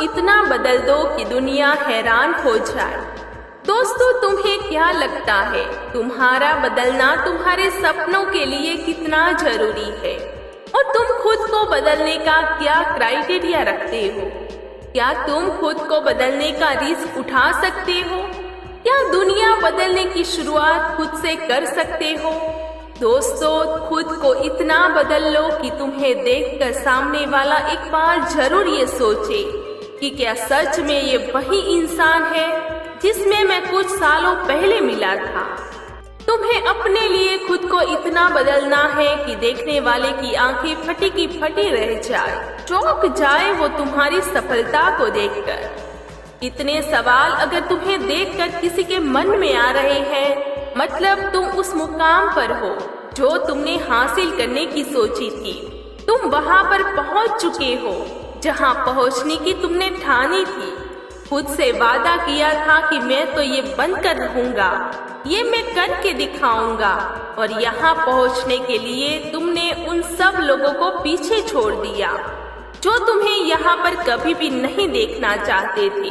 इतना बदल दो कि दुनिया हैरान हो जाए। दोस्तों, तुम्हें क्या लगता है, तुम्हारा बदलना तुम्हारे सपनों के लिए कितना जरूरी है? और तुम खुद को बदलने का क्या क्राइटेरिया रखते हो? क्या तुम खुद को बदलने का रिस्क उठा सकते हो? क्या दुनिया बदलने की शुरुआत खुद से कर सकते हो? दोस्तों, खुद को इतना बदल लो कि तुम्हें देखकर सामने वाला एक बार जरूर ये सोचे कि क्या सच में ये वही इंसान है जिसमें मैं कुछ सालों पहले मिला था। तुम्हें अपने लिए खुद को इतना बदलना है कि देखने वाले की आंखें फटी की फटी रह जाए, चौंक जाए वो तुम्हारी सफलता को देखकर। इतने सवाल अगर तुम्हें देखकर किसी के मन में आ रहे हैं, मतलब तुम उस मुकाम पर हो जो तुमने हासिल करने की सोची थी। तुम वहां पर पहुंच चुके हो जहां पहुंचने की तुमने ठानी थी। खुद से वादा किया था कि मैं तो ये बनकर रहूंगा, ये मैं करके दिखाऊंगा। और यहाँ पहुँचने के लिए तुमने उन सब लोगों को पीछे छोड़ दिया जो तुम्हें यहाँ पर कभी भी नहीं देखना चाहते थे।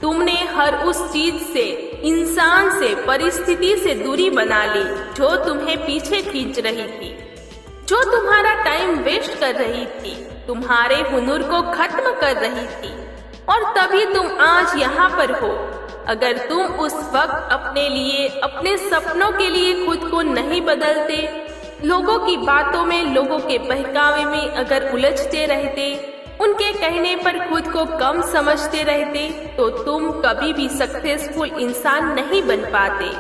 तुमने हर उस चीज से, इंसान से, परिस्थिति से दूरी बना ली जो तुम्हें पीछे खींच रही थी, जो तुम्हारा टाइम वेस्ट कर रही थी, तुम्हारे हुनर को खत्म कर रही थी। और तभी तुम आज यहाँ पर हो। अगर तुम उस वक्त अपने लिए, अपने सपनों के लिए खुद को नहीं बदलते, लोगों की बातों में, लोगों के बहकावे में अगर उलझते रहते, उनके कहने पर खुद को कम समझते रहते, तो तुम कभी भी सक्सेसफुल इंसान नहीं बन पाते।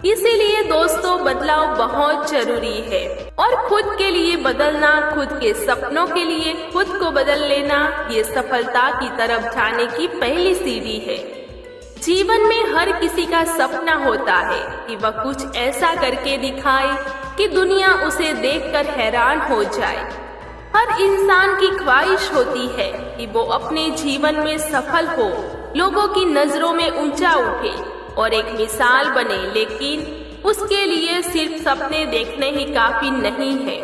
इसीलिए दोस्तों, बदलाव बहुत जरूरी है और खुद के लिए बदलना, खुद के सपनों के लिए खुद को बदल लेना, ये सफलता की तरफ जाने की पहली सीढ़ी है। जीवन में हर किसी का सपना होता है कि वह कुछ ऐसा करके दिखाए कि दुनिया उसे देखकर हैरान हो जाए। हर इंसान की ख्वाहिश होती है कि वो अपने जीवन में सफल हो, लोगों की नजरों में ऊंचा उठे और एक मिसाल बने, लेकिन उसके लिए सिर्फ सपने देखने ही काफी नहीं है।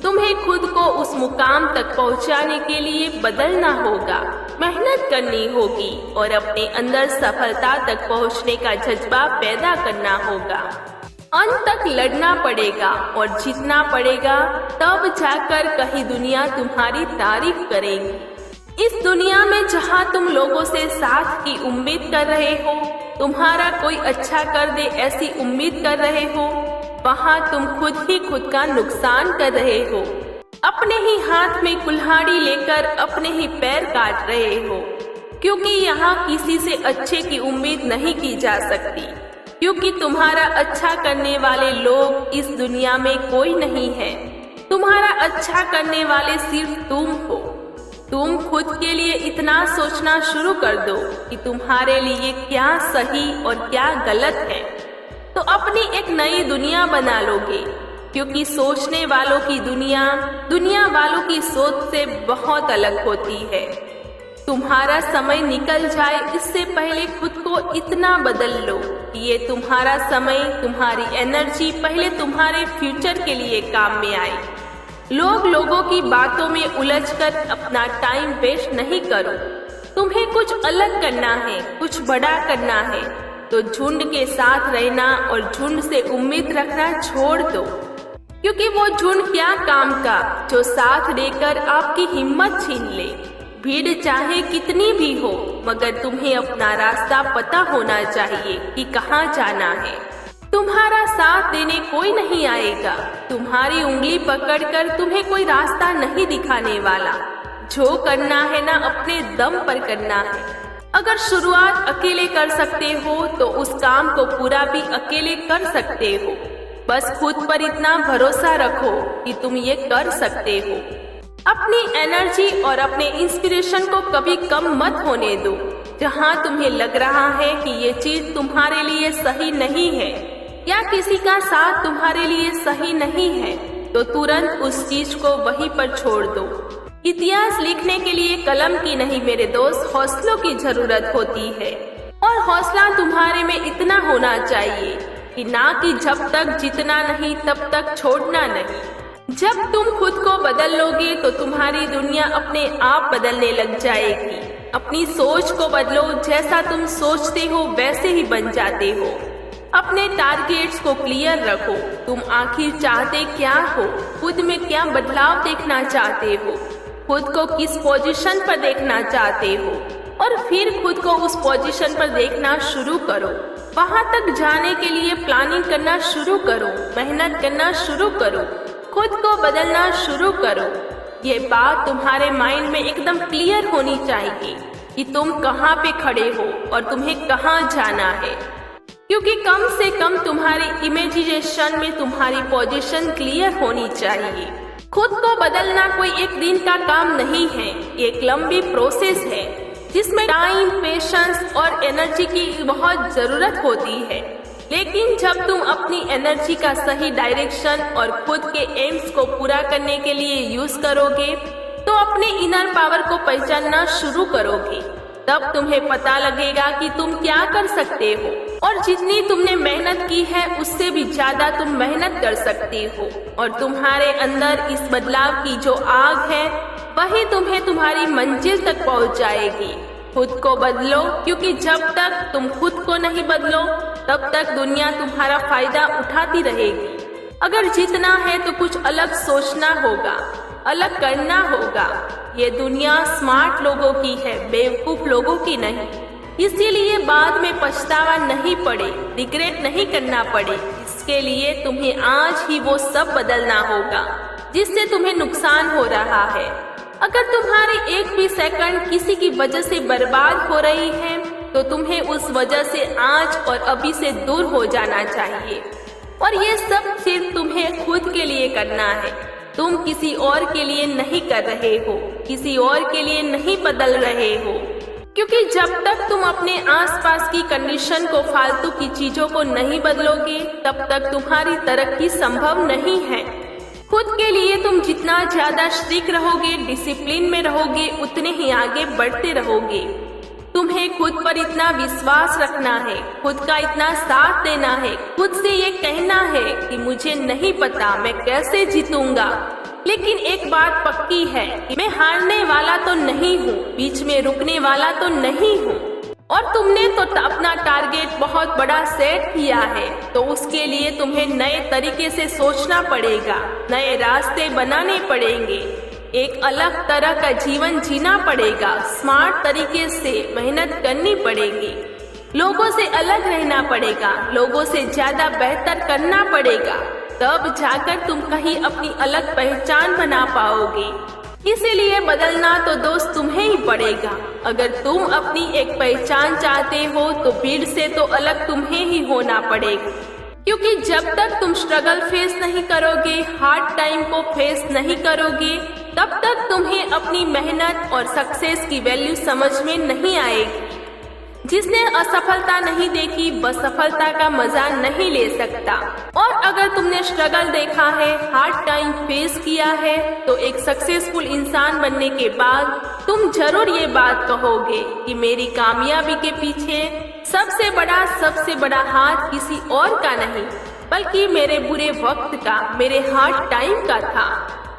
तुम्हें खुद को उस मुकाम तक पहुंचाने के लिए बदलना होगा, मेहनत करनी होगी और अपने अंदर सफलता तक पहुंचने का जज्बा पैदा करना होगा। अंत तक लड़ना पड़ेगा और जीतना पड़ेगा, तब जाकर कहीं दुनिया तुम्हारी तारीफ करेगी। इस दुनिया में जहां तुम लोगों से साथ की उम्मीद कर रहे हो, तुम्हारा कोई अच्छा कर दे ऐसी उम्मीद कर रहे हो, वहां तुम खुद ही खुद का नुकसान कर रहे हो। अपने ही हाथ में कुल्हाड़ी लेकर अपने ही पैर काट रहे हो, क्योंकि यहाँ किसी से अच्छे की उम्मीद नहीं की जा सकती, क्योंकि तुम्हारा अच्छा करने वाले लोग इस दुनिया में कोई नहीं है। तुम्हारा अच्छा करने वाले सिर्फ तुम हो। तुम खुद के लिए इतना सोचना शुरू कर दो कि तुम्हारे लिए क्या सही और क्या गलत है, तो अपनी एक नई दुनिया बना लोगे। क्योंकि सोचने वालों की दुनिया, दुनिया वालों की सोच से बहुत अलग होती है। तुम्हारा समय निकल जाए इससे पहले खुद को इतना बदल लो कि ये तुम्हारा समय, तुम्हारी एनर्जी पहले तुम्हारे फ्यूचर के लिए काम में आए। लोगों की बातों में उलझकर अपना टाइम वेस्ट नहीं करो। तुम्हें कुछ अलग करना है, कुछ बड़ा करना है, तो झुंड के साथ रहना और झुंड से उम्मीद रखना छोड़ दो। क्योंकि वो झुंड क्या काम का जो साथ देकर आपकी हिम्मत छीन ले। भीड़ चाहे कितनी भी हो, मगर तुम्हें अपना रास्ता पता होना चाहिए कि कहाँ जाना है। तुम्हारा साथ देने कोई नहीं आएगा, तुम्हारी उंगली पकड़कर तुम्हें कोई रास्ता नहीं दिखाने वाला। जो करना है ना, अपने दम पर करना है। अगर शुरुआत अकेले कर सकते हो तो उस काम को पूरा भी अकेले कर सकते हो। बस खुद पर इतना भरोसा रखो कि तुम ये कर सकते हो। अपनी एनर्जी और अपने इंस्पिरेशन को कभी कम मत होने दो। जहाँ तुम्हें लग रहा है कि ये चीज तुम्हारे लिए सही नहीं है या किसी का साथ तुम्हारे लिए सही नहीं है, तो तुरंत उस चीज को वहीं पर छोड़ दो। इतिहास लिखने के लिए कलम की नहीं मेरे दोस्त, हौसलों की जरूरत होती है। और हौसला तुम्हारे में इतना होना चाहिए कि ना कि जब तक जीतना नहीं तब तक छोड़ना नहीं। जब तुम खुद को बदल लोगे तो तुम्हारी दुनिया अपने आप बदलने लग जाएगी। अपनी सोच को बदलो, जैसा तुम सोचते हो वैसे ही बन जाते हो। अपने टारगेट्स को क्लियर रखो। तुम आखिर चाहते क्या हो, खुद में क्या बदलाव देखना चाहते हो, खुद को किस पोजीशन पर देखना चाहते हो, और फिर खुद को उस पोजीशन पर देखना शुरू करो। वहां तक जाने के लिए प्लानिंग करना शुरू करो, मेहनत करना शुरू करो, खुद को बदलना शुरू करो। ये बात तुम्हारे माइंड में एकदम क्लियर होनी चाहिए कि तुम कहाँ पे खड़े हो और तुम्हें कहाँ जाना है, क्योंकि कम से कम तुम्हारी इमेजिनेशन में तुम्हारी पोजीशन क्लियर होनी चाहिए। खुद को बदलना कोई एक दिन का काम नहीं है, एक लंबी प्रोसेस है जिसमें टाइम, पेशेंस और एनर्जी की बहुत जरूरत होती है। लेकिन जब तुम अपनी एनर्जी का सही डायरेक्शन और खुद के एम्स को पूरा करने के लिए यूज करोगे तो अपने इनर पावर को पहचानना शुरू करोगे। तब तुम्हें पता लगेगा कि तुम क्या कर सकते हो, और जितनी तुमने मेहनत की है उससे भी ज्यादा तुम मेहनत कर सकते हो। और तुम्हारे अंदर इस बदलाव की जो आग है वही तुम्हें तुम्हारी मंजिल तक पहुंचाएगी। खुद को बदलो, क्योंकि जब तक तुम खुद को नहीं बदलो तब तक दुनिया तुम्हारा फायदा उठाती रहेगी। अगर जीतना है तो कुछ अलग सोचना होगा, अलग करना होगा। ये दुनिया स्मार्ट लोगों की है, बेवकूफ लोगों की नहीं। इसीलिए बाद में पछतावा नहीं पड़े, रिग्रेट नहीं करना पड़े, इसके लिए तुम्हें आज ही वो सब बदलना होगा जिससे तुम्हें नुकसान हो रहा है। अगर तुम्हारी एक भी सेकंड किसी की वजह से बर्बाद हो रही है तो तुम्हें उस वजह से आज और अभी से दूर हो जाना चाहिए। और ये सब सिर्फ तुम्हें खुद के लिए करना है। तुम किसी और के लिए नहीं कर रहे हो, किसी और के लिए नहीं बदल रहे हो, क्योंकि जब तक तुम अपने आसपास की कंडीशन को, फालतू की चीजों को नहीं बदलोगे तब तक तुम्हारी तरक्की संभव नहीं है। खुद के लिए तुम जितना ज्यादा स्ट्रिक्ट रहोगे, डिसिप्लिन में रहोगे, उतने ही आगे बढ़ते रहोगे। तुम्हें खुद पर इतना विश्वास रखना है, खुद का इतना साथ देना है, खुद से ये कहना है कि मुझे नहीं पता मैं कैसे जीतूंगा, लेकिन एक बात पक्की है कि मैं हारने वाला तो नहीं हूँ, बीच में रुकने वाला तो नहीं हूँ। और तुमने तो अपना टारगेट बहुत बड़ा सेट किया है, तो उसके लिए तुम्हें नए तरीके से सोचना पड़ेगा, नए रास्ते बनाने पड़ेंगे, एक अलग तरह का जीवन जीना पड़ेगा, स्मार्ट तरीके से मेहनत करनी पड़ेगी, लोगों से अलग रहना पड़ेगा, लोगों से ज्यादा बेहतर करना पड़ेगा। तब जाकर तुम कहीं अपनी अलग पहचान बना पाओगे। इसीलिए बदलना तो दोस्त तुम्हें ही पड़ेगा। अगर तुम अपनी एक पहचान चाहते हो तो भीड़ से तो अलग तुम्हें ही होना पड़ेगा, क्योंकि जब तक तुम स्ट्रगल फेस नहीं करोगे, हार्ड टाइम को फेस नहीं करोगे, तब तक तुम्हें अपनी मेहनत और सक्सेस की वैल्यू समझ में नहीं आएगी। जिसने असफलता नहीं देखी वह सफलता का मजा नहीं ले सकता। और अगर तुमने स्ट्रगल देखा है, हार्ड टाइम फेस किया है, तो एक सक्सेसफुल इंसान बनने के बाद तुम जरूर ये बात कहोगे कि मेरी कामयाबी के पीछे सबसे बड़ा हाथ किसी और का नहीं, बल्कि मेरे बुरे वक्त का, मेरे हार्ड टाइम का था।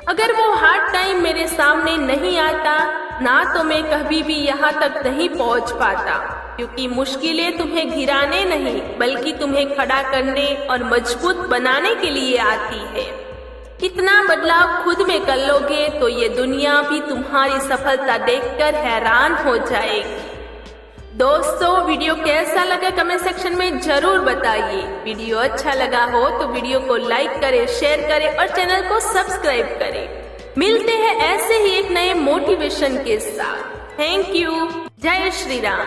अगर वो हार्ड टाइम मेरे सामने नहीं आता ना तो मैं कभी भी यहाँ तक नहीं पहुँच पाता, क्योंकि मुश्किलें तुम्हें गिराने नहीं बल्कि तुम्हें खड़ा करने और मजबूत बनाने के लिए आती है। इतना बदलाव खुद में कर लोगे तो ये दुनिया भी तुम्हारी सफलता देखकर हैरान हो जाएगी। दोस्तों, वीडियो कैसा लगा कमेंट सेक्शन में जरूर बताइए। वीडियो अच्छा लगा हो तो वीडियो को लाइक करें, शेयर करें और चैनल को सब्सक्राइब करें। मिलते हैं ऐसे ही एक नए मोटिवेशन के साथ। Thank you. जय श्री राम।